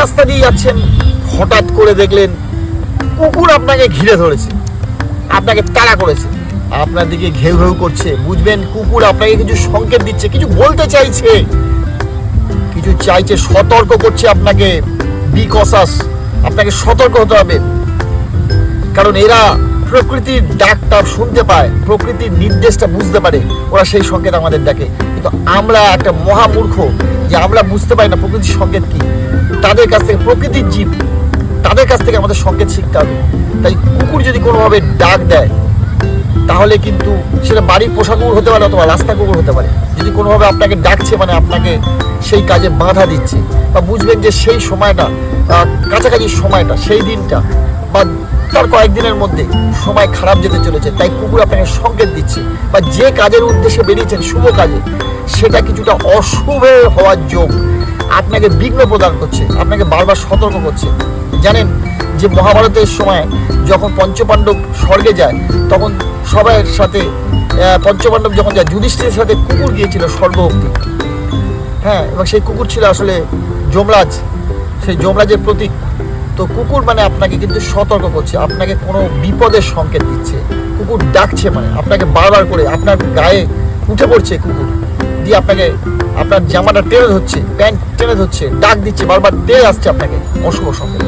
রাস্তা দিয়ে যাচ্ছেন, হঠাৎ করে দেখলেন কুকুর আপনাকে ঘিরে ধরেছে, আপনাকে তাড়া করেছে, আপনার দিকে ঘেউ ঘেউ করছে, বুঝবেন কুকুর আপনাকে কিছু সংকেত দিচ্ছে, কিছু বলতে চাইছে, কিছু চাইছে, সতর্ক করছে আপনাকে। বি কসাস, আপনাকে সতর্ক হতে হবে। কারণ এরা প্রকৃতির ডাকটা শুনতে পায়, প্রকৃতির নির্দেশটা বুঝতে পারে, ওরা সেই সংকেত আমাদের ডাকে। কিন্তু আমরা একটা মহামূর্খ যে আমরা বুঝতে পারি না প্রকৃতির সংকেত কি। তাদের কাছ থেকে, প্রকৃতির জীব, তাদের কাছ থেকে আমাদের সংকেত শিখতে হবে। তাই কুকুর যদি কোনোভাবে ডাক দেয়, তাহলে কিন্তু সেটা বাড়ির পোষা কুকুর হতে পারে অথবা রাস্তা কুকুর হতে পারে। যদি কোনোভাবে আপনাকে ডাকছে, মানে আপনাকে সেই কাজে বাধা দিচ্ছে, বা বুঝবেন যে সেই সময়টা, কাছাকাছি সময়টা, সেই দিনটা বা তার কয়েকদিনের মধ্যে সময় খারাপ যেতে চলেছে, তাই কুকুর আপনাকে সংকেত দিচ্ছে, বা যে কাজের উদ্দেশ্যে বেরিয়েছেন শুভ কাজে, সেটা কিছুটা অশুভ হওয়ার যোগ, আপনাকে বিঘ্ন প্রদান করছে, আপনাকে বারবার সতর্ক করছে। জানেন যে মহাভারতের সময় যখন পঞ্চপাণ্ডব স্বর্গে যায়, তখন সবার সাথে পঞ্চপাণ্ডব যখন যায়, যুধিষ্ঠিরের সাথে কুকুর গিয়েছিল স্বর্গ অব্দি। হ্যাঁ, এবং সেই কুকুর ছিল আসলে যমরাজ, সেই যমরাজের প্রতীক। তো কুকুর মানে আপনাকে কিন্তু সতর্ক করছে, আপনাকে কোনো বিপদের সংকেত দিচ্ছে। কুকুর ডাকছে মানে আপনাকে বারবার করে আপনার গায়ে উঠে পড়ছে কুকুর, দিয়ে আপনাকে আপনার জামাটা টেনে ধরছে, প্যান্ট টেনে ধরছে, ডাক দিচ্ছে, বারবার টেনে আসছে আপনাকে, অশুভ সংকেত।